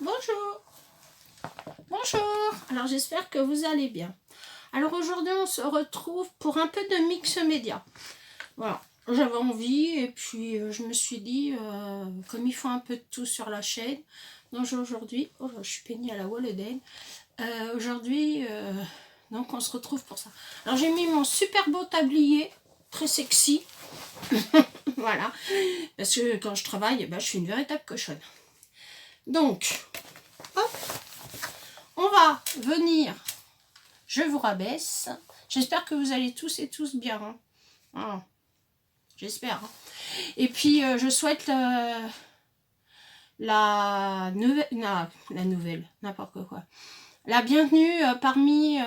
Bonjour. Bonjour. Alors j'espère que vous allez bien. Alors aujourd'hui on se retrouve pour un peu de mix média. Voilà, j'avais envie et puis je me suis dit, comme il faut un peu de tout sur la chaîne, donc aujourd'hui, oh là, je suis peignée à la Walleden. Aujourd'hui, donc on se retrouve pour ça. Alors j'ai mis mon super beau tablier, très sexy. Voilà, parce que quand je travaille, je suis une véritable cochonne. Donc, hop, on va venir, je vous rabaisse. J'espère que vous allez tous et tous bien. Hein. Ah, j'espère. Hein. Et puis, je souhaite la nouvelle, n'importe quoi. La bienvenue parmi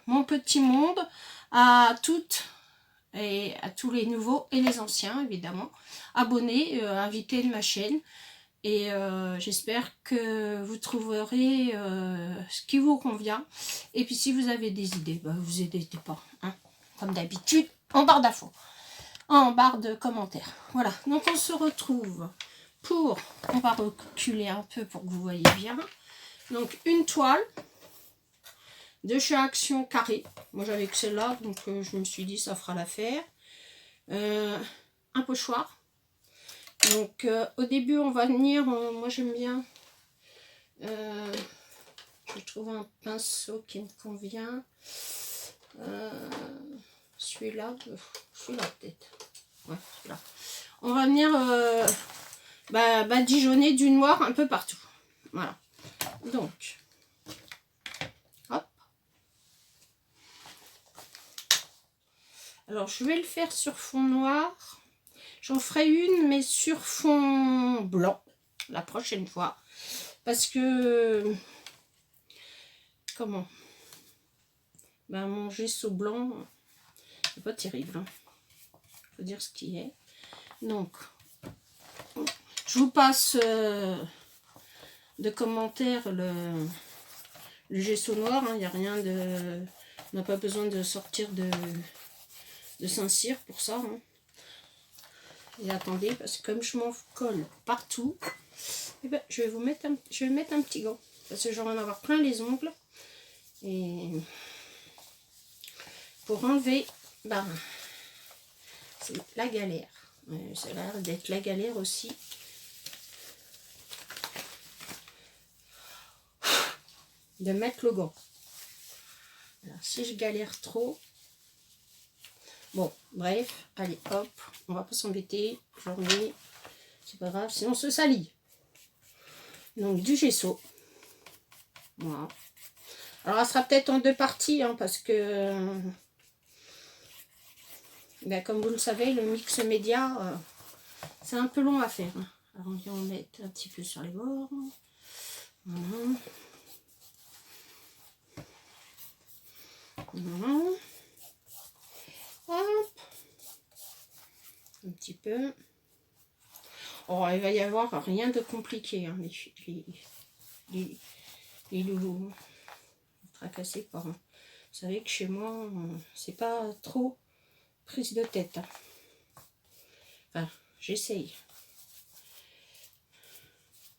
mon petit monde à toutes et à tous les nouveaux et les anciens, évidemment. Abonnés, invités de ma chaîne. Et j'espère que vous trouverez ce qui vous convient. Et puis si vous avez des idées, vous n'hésitez pas. Hein, comme d'habitude, en barre d'infos. En barre de commentaires. Voilà, donc on se retrouve pour... On va reculer un peu pour que vous voyez bien. Donc une toile de chez Action Carré. Moi j'avais que celle-là, donc je me suis dit ça fera l'affaire. Un pochoir. Donc au début on va venir, moi j'aime bien, je trouve un pinceau qui me convient, celui-là peut-être, ouais, celui-là. On va venir badigeonner du noir un peu partout, voilà, donc, hop, alors je vais le faire sur fond noir. J'en ferai une, mais sur fond blanc, la prochaine fois. Parce que... Comment mon gesso blanc, c'est pas terrible. Hein. Faut dire ce qui est. Donc, je vous passe de commentaires le gesso noir. Il n'y a rien de... On n'a pas besoin de sortir de Saint-Cyr pour ça. Hein. Et attendez, parce que comme je m'en colle partout, je vais mettre un petit gant. Parce que je vais en avoir plein les ongles. Et pour enlever, c'est la galère. Ça a l'air d'être la galère aussi. De mettre le gant. Alors, si je galère trop, bon, bref, allez, hop, on va pas s'embêter, je remets, c'est pas grave, sinon on se salit. Donc du gesso, voilà. Alors elle sera peut-être en deux parties, hein, parce que, comme vous le savez, le mix média, c'est un peu long à faire. Hein. Alors on va en mettre un petit peu sur les bords, voilà. Voilà. Hop. Un petit peu. Oh, il va y avoir rien de compliqué, hein, les loulous. Ne tracassez pas. Hein. Vous savez que chez moi, c'est pas trop prise de tête. Hein. Enfin, j'essaye.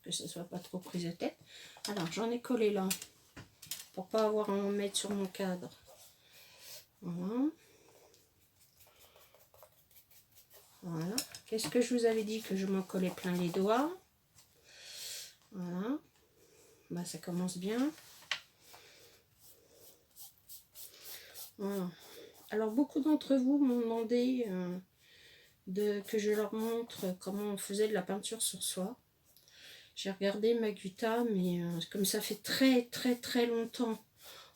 Que ce soit pas trop prise de tête. Alors, j'en ai collé là. Pour pas avoir à en mettre sur mon cadre. Voilà. Voilà. Qu'est-ce que je vous avais dit que je m'en collais plein les doigts. Voilà. Ça commence bien. Voilà. Alors beaucoup d'entre vous m'ont demandé que je leur montre comment on faisait de la peinture sur soie. J'ai regardé ma Gutta, mais comme ça fait très très très longtemps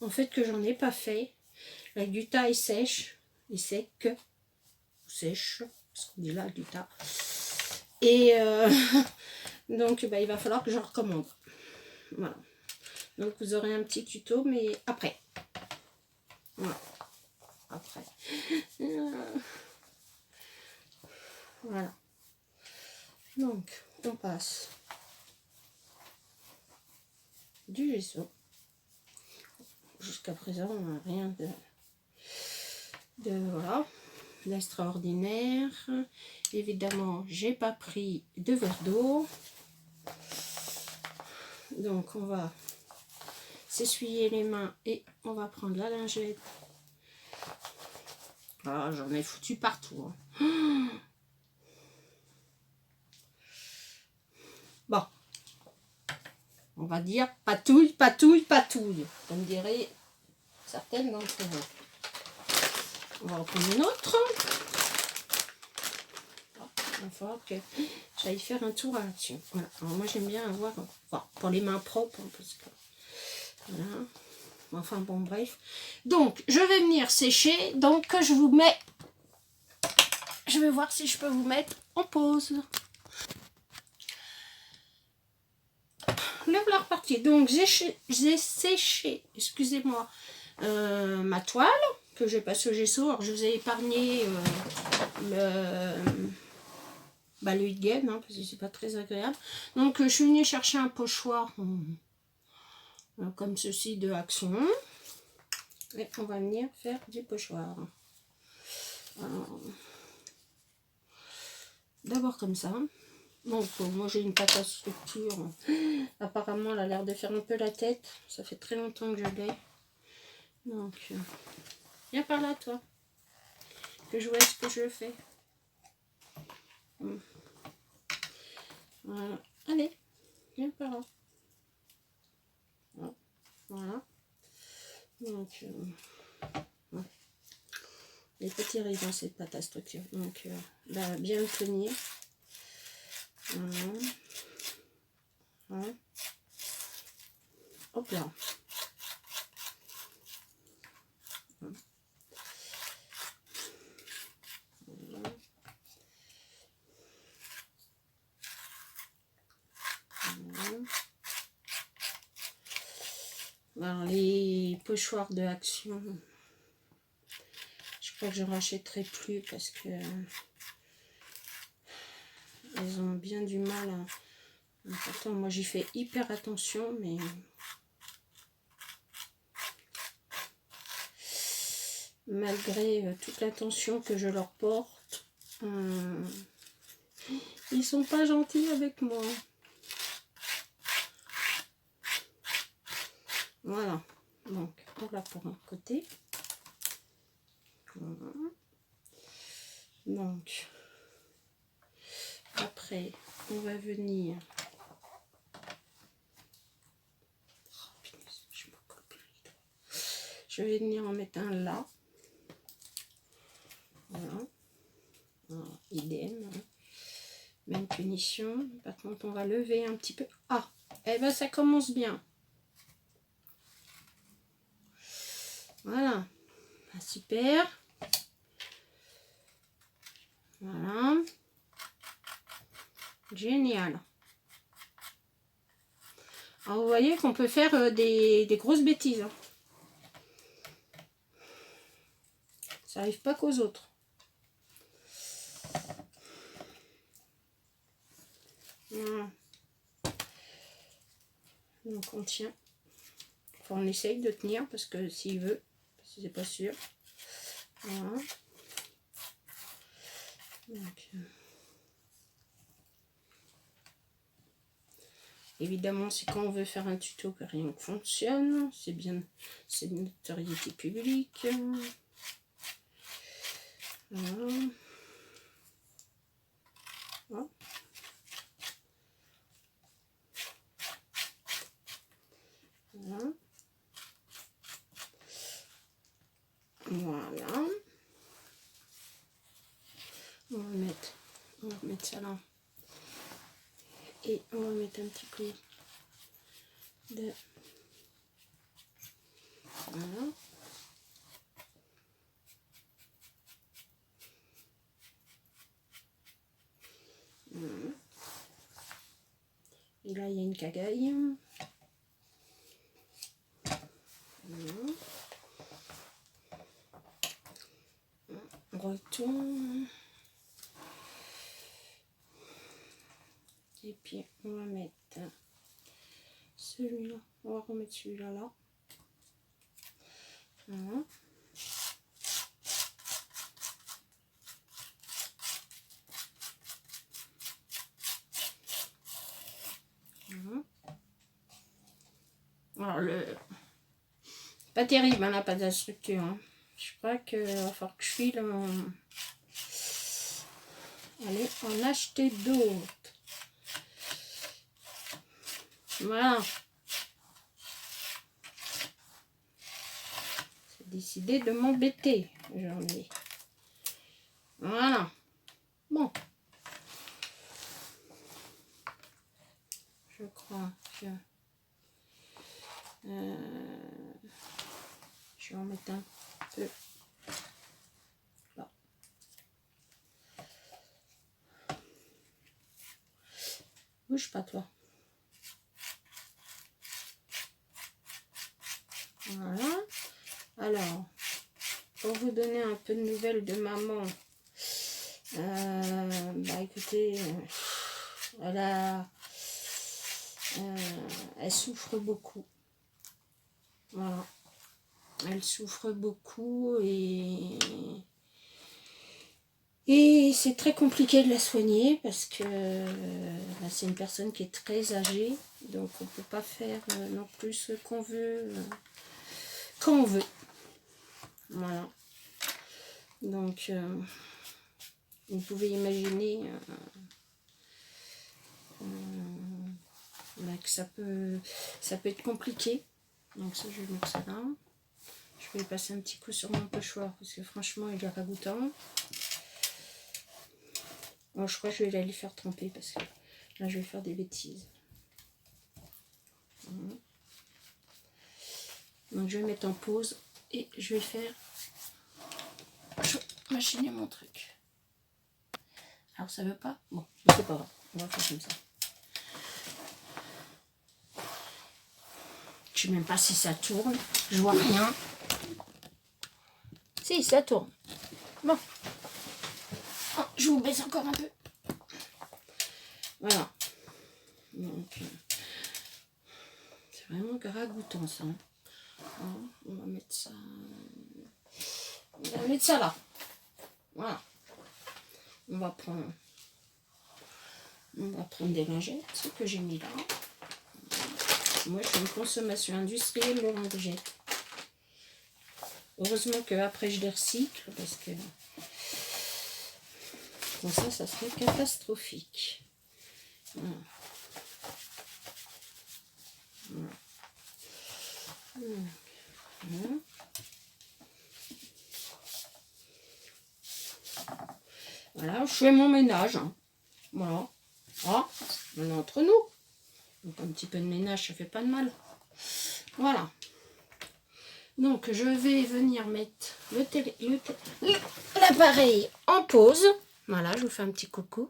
en fait que j'en ai pas fait. La Gutta est sèche, est sec, sèche, ce qu'on dit là, Gutta. Et donc il va falloir que je recommande. Voilà. Donc vous aurez un petit tuto, mais après. Voilà. Après. Voilà. Donc on passe du gesso. Jusqu'à présent, on n'a rien de voilà, d'extraordinaire. Évidemment, j'ai pas pris de verre d'eau. Donc on va s'essuyer les mains et on va prendre la lingette. Ah, j'en ai foutu partout. Hein. Bon. On va dire patouille, patouille, patouille. Comme diraient certaines d'entre vous. On va en prendre une autre. Il va falloir que j'aille faire un tour là-dessus. Voilà. Alors moi j'aime bien avoir, enfin, pour les mains propres, hein, parce que voilà. Enfin bon, bref. Donc je vais venir sécher. Donc je vous mets. Je vais voir si je peux vous mettre en pause. Le voilà reparti. Donc j'ai séché, excusez-moi, ma toile que j'ai passé au gesso. Alors je vous ai épargné le huile gaine, hein, parce que c'est pas très agréable. Donc je suis venue chercher un pochoir comme ceci de Action. Et on va venir faire du pochoir. D'abord comme ça. Donc moi j'ai une pâte à structure. Apparemment elle a l'air de faire un peu la tête. Ça fait très longtemps que je l'ai. Donc viens par là toi. Que je vois ce que je fais. Voilà. Allez, viens par là. Voilà. Donc ouais. Les petits rayons cette pâte à structure. Donc bah, bien le tenir. Voilà. Voilà. Hop là. Alors, les pochoirs de Action, je crois que je ne rachèterai plus parce que ils ont bien du mal à... Pourtant, moi j'y fais hyper attention, mais malgré toute l'attention que je leur porte, ils sont pas gentils avec moi. Voilà, donc voilà pour un côté. Voilà. Donc après on va venir. Je vais venir en mettre un là. Voilà. Voilà. Idem. Même punition. Par contre on va lever un petit peu. Ah, eh ben ça commence bien. Voilà. Ah, super. Voilà. Génial. Alors vous voyez qu'on peut faire des grosses bêtises. Hein. Ça n'arrive pas qu'aux autres. Voilà. Donc on tient. Enfin, on essaye de tenir parce que s'il veut, parce que c'est pas sûr. Voilà. Donc, évidemment, c'est quand on veut faire un tuto que rien ne fonctionne. C'est bien, c'est de notoriété publique. Voilà. Voilà. Voilà. Voilà. On va mettre ça là. Et on va mettre un petit peu de... Voilà. Voilà. Et là, il y a une cagaille. Voilà. On retourne. Et puis, on va mettre celui-là. On va remettre celui-là là. Voilà. Voilà. Alors, pas terrible, hein, la pâte à structure. Hein. Je crois que va falloir que je file allez, en acheter d'autres. Voilà. J'ai décidé de m'embêter aujourd'hui. Voilà. Bon. Je crois que je vais en mettre un peu là. Bouge pas toi. Voilà. Alors, pour vous donner un peu de nouvelles de maman, bah écoutez, elle souffre beaucoup. Voilà. Elle souffre beaucoup et c'est très compliqué de la soigner parce que bah, c'est une personne qui est très âgée, donc on ne peut pas faire non plus ce qu'on veut quand on veut. Voilà. Donc vous pouvez imaginer bah, que ça peut être compliqué. Donc ça, je vais mettre ça là. Je vais passer un petit coup sur mon pochoir parce que franchement, il est ragoûtant. Bon, je crois que je vais aller faire tremper parce que là, je vais faire des bêtises. Donc, je vais mettre en pause et je vais faire machiner mon truc. Alors, ça veut pas? Bon, c'est pas grave. On va faire comme ça. Je sais même pas si ça tourne. Je vois rien. Si, ça tourne. Bon. Oh, je vous baisse encore un peu. Voilà. Donc, c'est vraiment ragoûtant ça. Alors, on va mettre ça. On va mettre ça là. Voilà. On va prendre des lingettes que j'ai mis là. Moi, je fais une consommation industrielle de lingettes. Heureusement qu'après, je les recycle parce que bon, ça serait catastrophique. Voilà. Voilà. Voilà, je fais mon ménage. Hein. Voilà. Ah, on est entre nous. Donc un petit peu de ménage, ça fait pas de mal. Voilà. Donc je vais venir mettre l'appareil en pause. Voilà, je vous fais un petit coucou.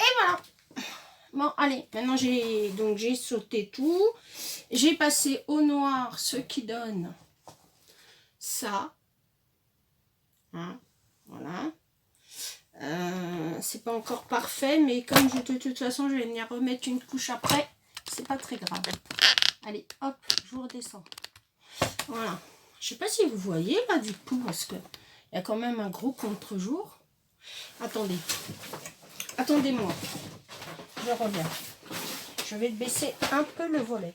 Et voilà. Bon, allez, maintenant j'ai sauté tout. J'ai passé au noir ce qui donne ça. Hein, voilà. C'est pas encore parfait, mais comme de toute façon, je vais venir remettre une couche après, c'est pas très grave. Allez, hop, je vous redescends. Voilà. Je sais pas si vous voyez là du coup, parce que il y a quand même un gros contre-jour. Attendez. Attendez-moi. Je reviens. Je vais baisser un peu le volet.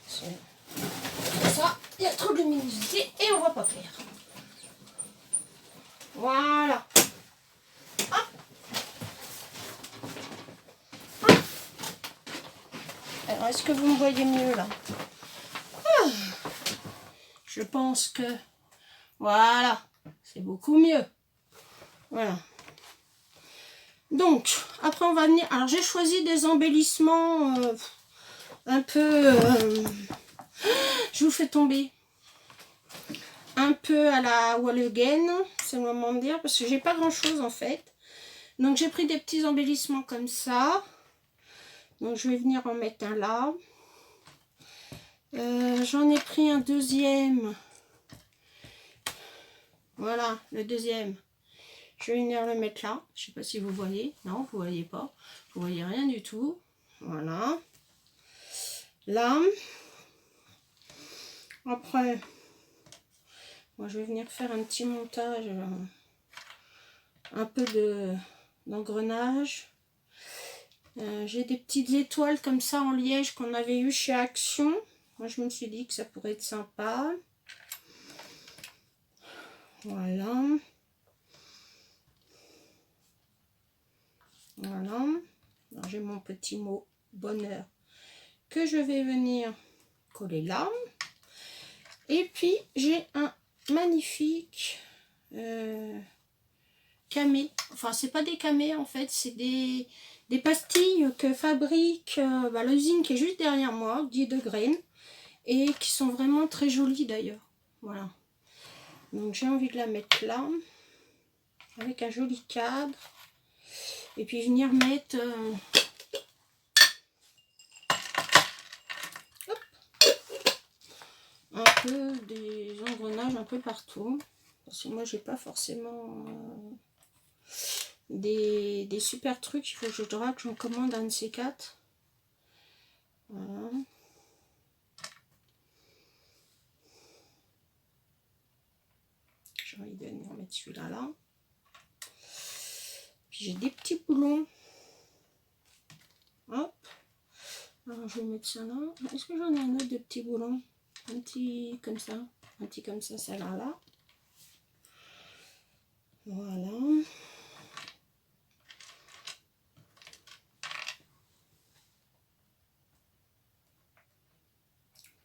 Ça, il y a trop de luminosité et on va pas faire. Voilà. Hop. Hop. Alors, est-ce que vous me voyez mieux là? Je pense que voilà, c'est beaucoup mieux. Voilà. Donc, après on va venir... Alors, j'ai choisi des embellissements un peu... je vous fais tomber. Un peu à la Wall Again, c'est le moment de dire, parce que j'ai pas grand-chose en fait. Donc, j'ai pris des petits embellissements comme ça. Donc, je vais venir en mettre un là. J'en ai pris un deuxième. Voilà, le deuxième. Je vais venir le mettre là. Je sais pas si vous voyez. Non, vous voyez pas. Vous voyez rien du tout. Voilà. Là. Après, moi je vais venir faire un petit montage. Un peu d'engrenage. J'ai des petites étoiles comme ça en liège qu'on avait eu chez Action. Moi, je me suis dit que ça pourrait être sympa. Voilà. Voilà. J'ai mon petit mot bonheur que je vais venir coller là. Et puis, j'ai un magnifique camé. Enfin, c'est pas des camés en fait, c'est des pastilles que fabrique l'usine qui est juste derrière moi, 10 degrés, et qui sont vraiment très jolies d'ailleurs. Voilà. Donc, j'ai envie de la mettre là, avec un joli cadre. Et puis, venir mettre... un peu des engrenages un peu partout. Parce que moi, j'ai pas forcément... des super trucs, il faut que je drague, j'en commande un de ces quatre. Voilà. J'ai envie de venir mettre celui-là là. Puis j'ai des petits boulons. Hop. Alors je vais mettre ça là. Est-ce que j'en ai un autre de petits boulons? Un petit comme ça. Un petit comme ça, celle-là là. Voilà.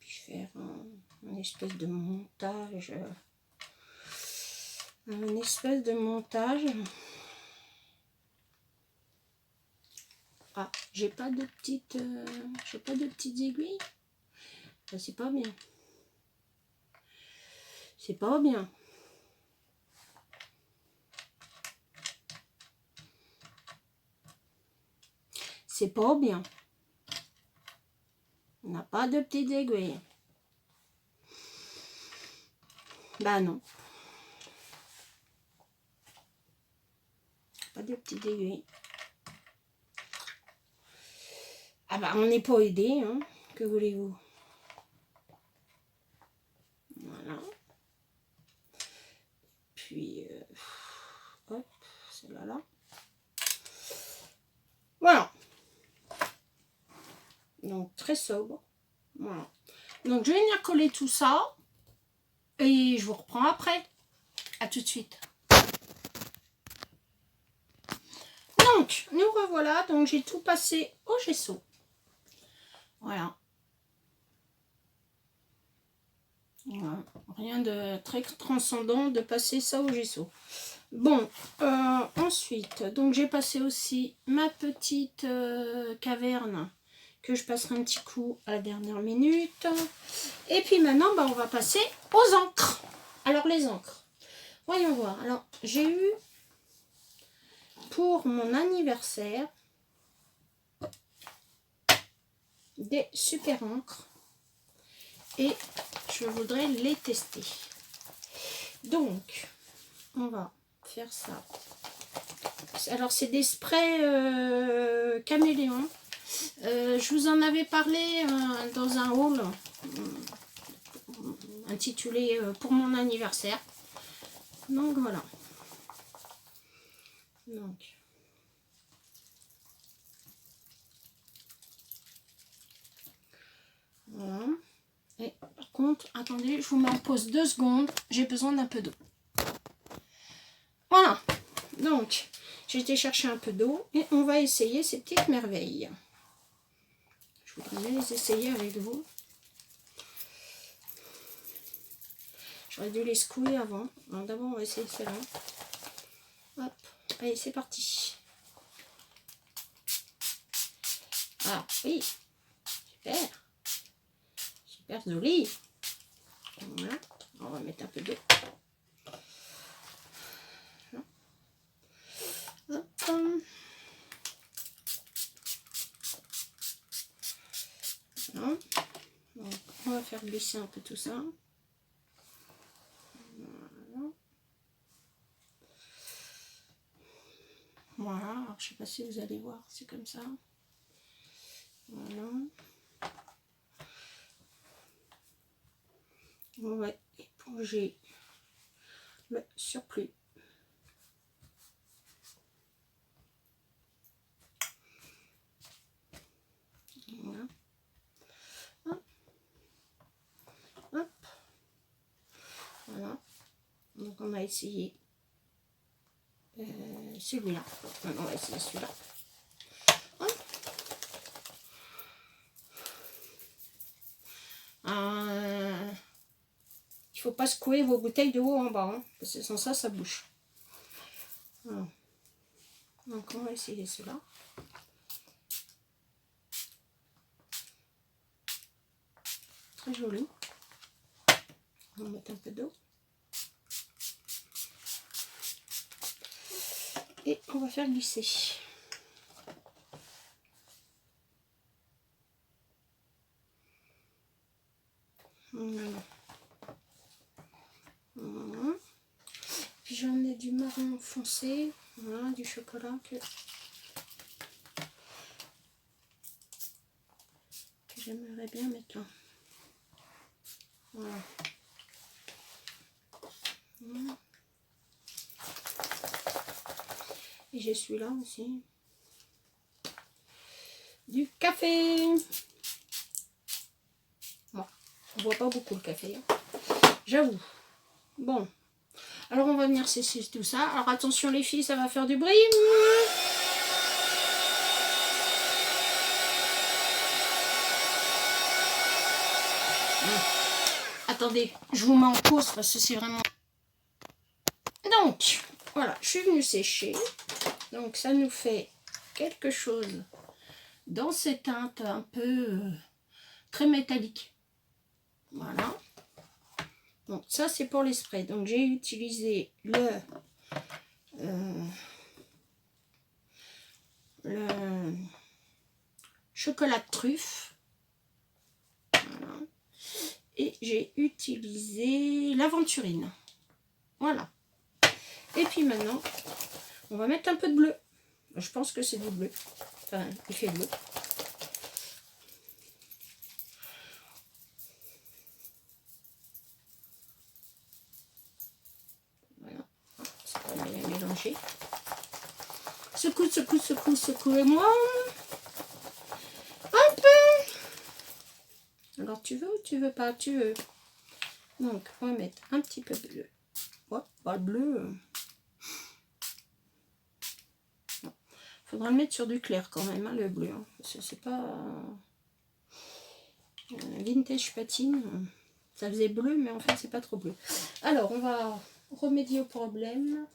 Faire un espèce de montage. Un espèce de montage. Ah, j'ai pas de petites aiguilles. Ça, c'est pas bien. C'est pas bien. C'est pas bien. On n'a pas de petites aiguilles. Bah non. Pas de petites aiguilles. Ah bah on n'est pas aidé, hein. Que voulez-vous? Voilà. Puis hop, celle-là là. Voilà. Donc très sobre. Voilà. Donc je vais venir coller tout ça. Et je vous reprends après. À tout de suite. Donc, nous revoilà. Donc j'ai tout passé au gesso. Voilà. Voilà. Rien de très transcendant de passer ça au gesso. Bon, ensuite, donc j'ai passé aussi ma petite caverne que je passerai un petit coup à la dernière minute. Et puis maintenant, on va passer aux encres. Alors les encres, voyons voir. Alors j'ai eu pour mon anniversaire des super encres et je voudrais les tester. Donc, on va faire ça. Alors c'est des sprays caméléon. Je vous en avais parlé dans un haul intitulé pour mon anniversaire. Donc voilà. Donc voilà. Et par contre, attendez, je vous mets en pause 2 secondes. J'ai besoin d'un peu d'eau. Voilà. Donc, j'ai été chercher un peu d'eau et on va essayer ces petites merveilles. Je voudrais bien les essayer avec vous. J'aurais dû les secouer avant. Alors d'abord, on va essayer celle-là. Hop. Allez, c'est parti. Ah, oui. Super. Super joli. Voilà. On va mettre un peu d'eau. Hop. Voilà. Donc, on va faire glisser un peu tout ça. Voilà. Voilà. Alors, je sais pas si vous allez voir. C'est comme ça. Voilà. On va éponger le surplus. va essayer celui-là. On va essayer celui-là. Il faut pas secouer vos bouteilles de haut en bas, hein, parce que sans ça, ça bouge. Voilà. Donc on va essayer cela. Très joli. On va mettre un peu d'eau. Et on va faire glisser. Voilà. Voilà. Puis j'en ai du marron foncé, voilà, du chocolat que j'aimerais bien mettre là. Voilà. Voilà. Et j'ai celui-là aussi. Du café. Bon, on voit pas beaucoup le café, hein, j'avoue. Bon, alors on va venir sécher tout ça. Alors attention les filles, ça va faire du bruit. Attendez, je vous mets en pause parce que c'est vraiment... Donc, voilà, je suis venue sécher. Donc ça nous fait quelque chose dans ces teintes un peu très métalliques. Voilà. Donc ça c'est pour les sprays. Donc j'ai utilisé le chocolat de truffe. Voilà. Et j'ai utilisé l'aventurine. Voilà. Et puis maintenant, on va mettre un peu de bleu. Je pense que c'est du bleu. Enfin, il fait bleu. Voilà. Ça va mélanger. Secoue, secoue, secoue, secouez-moi. Un peu. Alors, tu veux ou tu veux pas? Tu veux. Donc, on va mettre un petit peu de bleu. Ouais, pas le bleu. Faudra le mettre sur du clair quand même, hein, le bleu. Hein, parce que c'est pas vintage patine. Ça faisait bleu, mais en fait, c'est pas trop bleu. Alors, on va remédier au problème.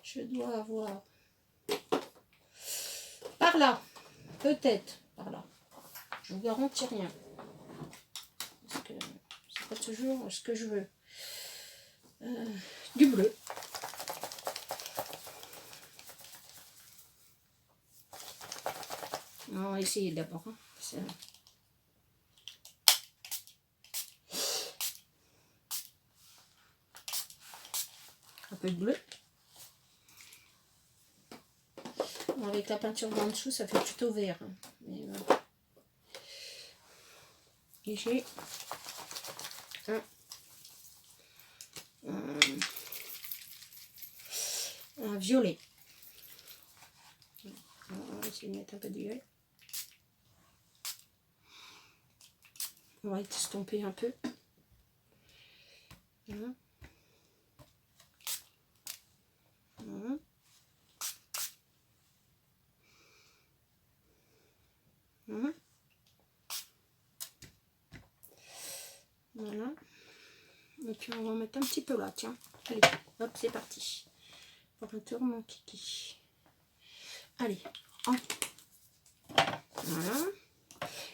Je dois avoir par là, peut-être par là. Je vous garantis rien. Parce que c'est pas toujours ce que je veux. Du bleu. On va essayer d'abord. Hein. Un peu de bleu. Bon, avec la peinture en dessous, ça fait plutôt vert. Hein. Mais, voilà. Et j'ai un violet. On va essayer de mettre un peu de violet. On va estomper un peu. Voilà. Voilà. Voilà. Voilà. Et puis on va mettre un petit peu là, tiens. Allez, hop, c'est parti. Pour un tour, mon kiki. Allez, hop. Voilà.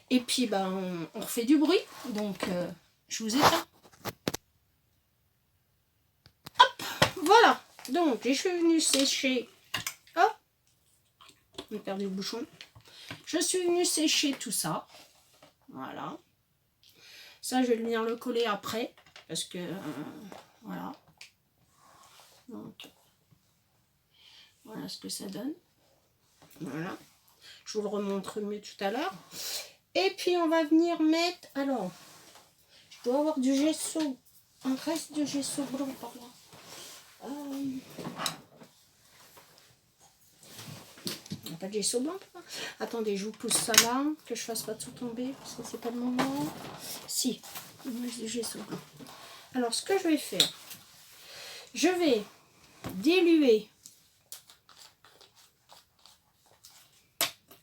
Et puis, bah, on refait du bruit. Donc, je vous éteins. Hop, voilà. Donc, je suis venue sécher. Hop. On a perdu le bouchon. Je suis venue sécher tout ça. Voilà. Ça, je vais venir le coller après. Parce que, voilà. Donc, voilà ce que ça donne. Voilà. Je vous le remontre mieux tout à l'heure. Et puis, on va venir mettre... Alors, je dois avoir du gesso. Un reste de gesso blanc par là. Il n'y a pas de gesso blanc. Attendez, je vous pousse ça là. Que je ne fasse pas tout tomber. Parce que c'est pas le moment. Si. Il me reste du gesso blanc. Alors, ce que je vais faire, je vais diluer.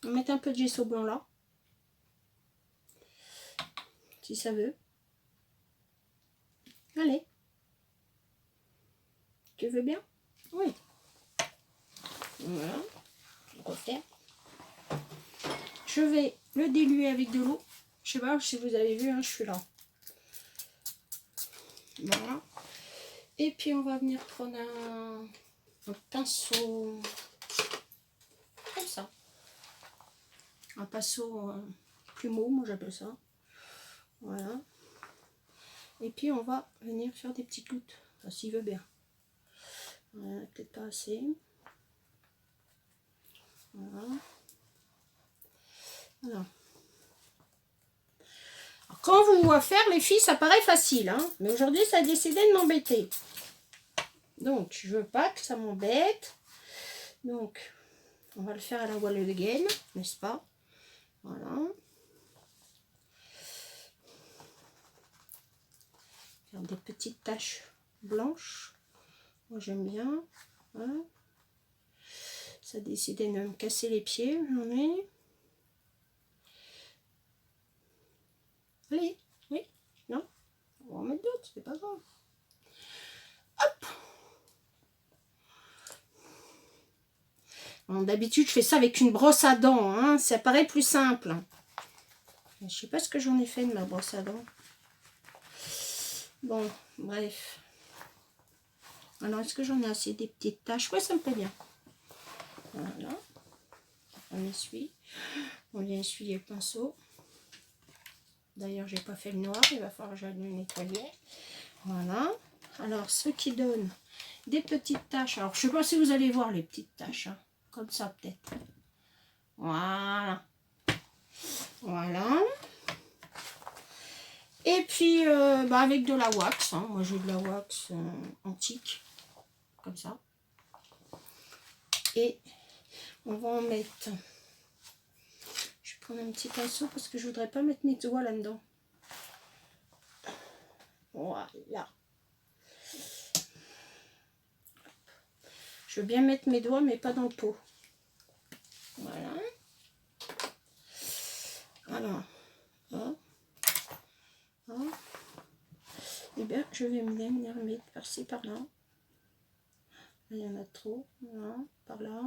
On va mettre un peu de gesso blanc là. Si ça veut. Allez. Tu veux bien? Oui. Voilà. On va faire. Je vais le diluer avec de l'eau. Je sais pas si vous avez vu, hein, je suis là. Voilà. Et puis on va venir prendre un pinceau comme ça. Un pinceau plumeau, moi j'appelle ça. Voilà. Et puis on va venir faire des petites gouttes. Enfin, s'il veut bien. Voilà, peut-être pas assez. Voilà. Voilà. Alors, quand on vous voit faire, les filles, ça paraît facile, hein, mais aujourd'hui, ça a décidé de m'embêter. Donc, je veux pas que ça m'embête. Donc, on va le faire à la voile de gaine, n'est-ce pas? Voilà. Faire des petites taches blanches. Moi, j'aime bien. Voilà. Ça a décidé de me casser les pieds, j'en ai. Allez, oui, non, on va en mettre d'autres, c'est pas grave. Hop. Bon, d'habitude, je fais ça avec une brosse à dents, hein, ça paraît plus simple. Je sais pas ce que j'en ai fait de ma brosse à dents. Bon, bref. Alors, est-ce que j'en ai assez des petites taches? Ouais, ça me plaît bien. Voilà. On essuie. On vient essuyer le pinceau. D'ailleurs, j'ai pas fait le noir, il va falloir que j'aille le nettoyer. Voilà. Alors, ce qui donne des petites taches. Alors, je sais pas si vous allez voir les petites taches. Hein. Comme ça, peut-être. Voilà. Voilà. Et puis, avec de la wax. Hein. Moi, j'ai de la wax antique. Comme ça. Et on va en mettre... Je vais prendre un petit pinceau parce que je voudrais pas mettre mes doigts là-dedans. Voilà. Je veux bien mettre mes doigts, mais pas dans le pot. Voilà. Alors, hein, hein. Et bien, je vais venir mettre par-ci, par-là. Il y en a trop. Voilà, par là.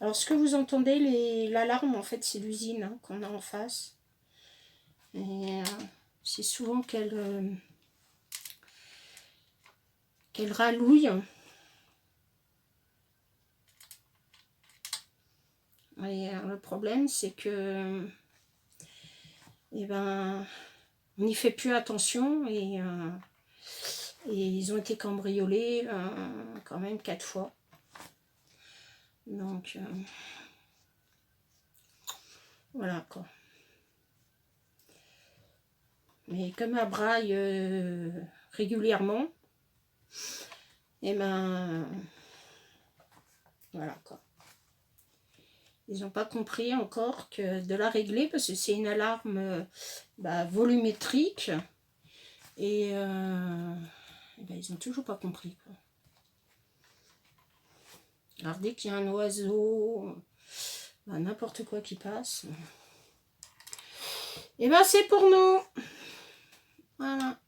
Alors, ce que vous entendez, l'alarme, en fait, c'est l'usine hein, qu'on a en face. Et c'est souvent qu'elle rallouille. Et le problème, c'est que eh ben, on n'y fait plus attention et ils ont été cambriolés quand même 4 fois. Donc, voilà quoi. Mais comme elle braille régulièrement, et ben voilà quoi. Ils n'ont pas compris encore que de la régler parce que c'est une alarme volumétrique et ils n'ont toujours pas compris quoi. Alors dès qu'il y a un oiseau, n'importe quoi qui passe, et ben c'est pour nous. Voilà.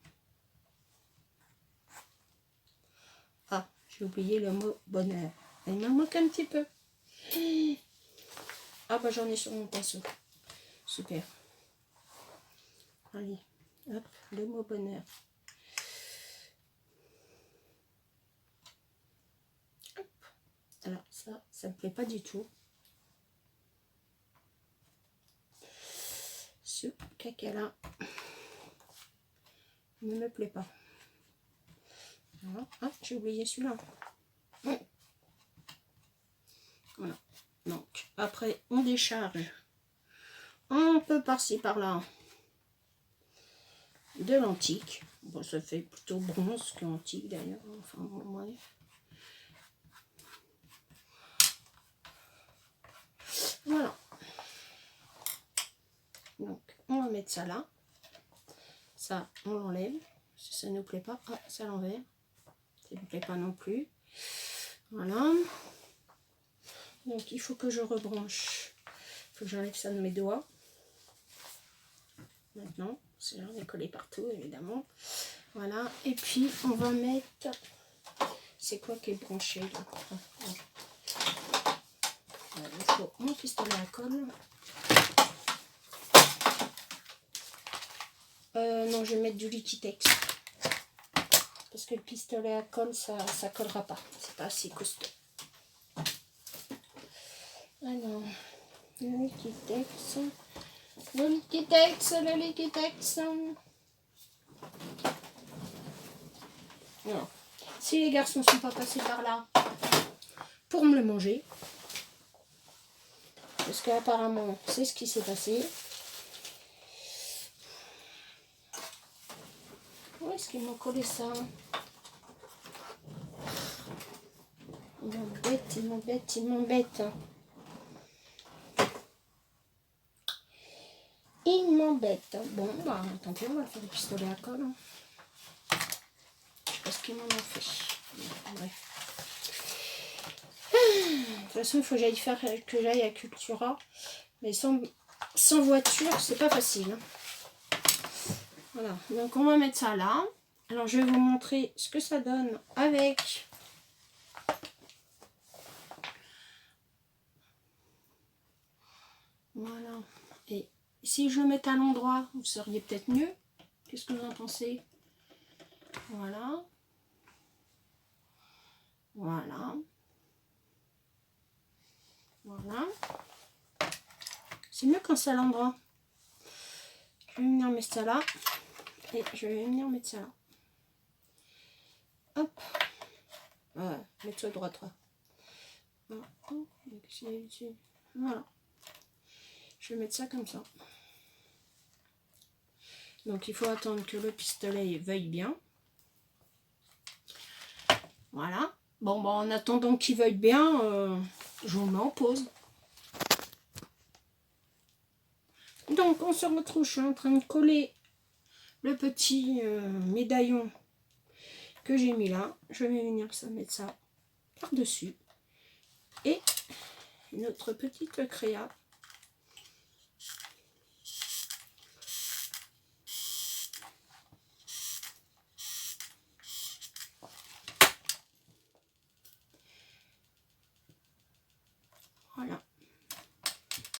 Ah, j'ai oublié le mot bonheur. Il m'en manque un petit peu. Ah bah j'en ai sur mon pinceau. Super. Allez, hop, le mot bonheur. Hop. Alors ça me plaît pas du tout. Ce caca là ne me plaît pas. Voilà. Ah, j'ai oublié celui-là. Voilà. Donc, après, on décharge un peu par-ci, par-là de l'antique. Bon, ça fait plutôt bronze qu'antique d'ailleurs. Enfin, bon, bref. Voilà. Donc, on va mettre ça là. Ça, on l'enlève. Si ça ne nous plaît pas, ah, ça l'enlève. Ça ne nous plaît pas non plus. Voilà. Donc, il faut que je rebranche. Il faut que j'enlève ça de mes doigts. Maintenant, c'est là, on est collé partout, évidemment. Voilà. Et puis, on va mettre... C'est quoi qui est branché là? Il faut mon pistolet à colle. Non, je vais mettre du Liquitex. Parce que le pistolet à colle, ça collera pas. C'est pas assez costaud. Alors, le Liquitex. Le Liquitex, le Liquitex. Non. Si les garçons ne sont pas passés par là pour me le manger, parce qu'apparemment, c'est ce qui s'est passé. Où est-ce qu'ils m'ont collé ça? Ils m'embêtent, ils m'embêtent, ils m'embêtent. Ils m'embêtent. Bon, bah, tant pis, on va faire des pistolets à colle. Hein. Je sais pas ce qu'ils m'en ont fait. Bref. De toute façon, il faut que j'aille à Cultura. Mais sans voiture, c'est pas facile. Hein. Voilà. Donc, on va mettre ça là. Alors, je vais vous montrer ce que ça donne avec... Voilà. Et si je le mettais à l'endroit, vous seriez peut-être mieux. Qu'est-ce que vous en pensez? Voilà. Voilà. Voilà. C'est mieux quand c'est à l'endroit. Je vais venir mettre ça là. Et je vais venir mettre ça là. Hop. Ouais, mets-toi droit, toi. Voilà. Je vais mettre ça comme ça. Donc il faut attendre que le pistolet veuille bien. Voilà. Bon, bah, en attendant qu'il veuille bien, je vous mets en pause. Donc on se retrouve, je suis en train de coller le petit médaillon que j'ai mis là. Je vais venir mettre ça par-dessus. Et notre petite créa. Voilà.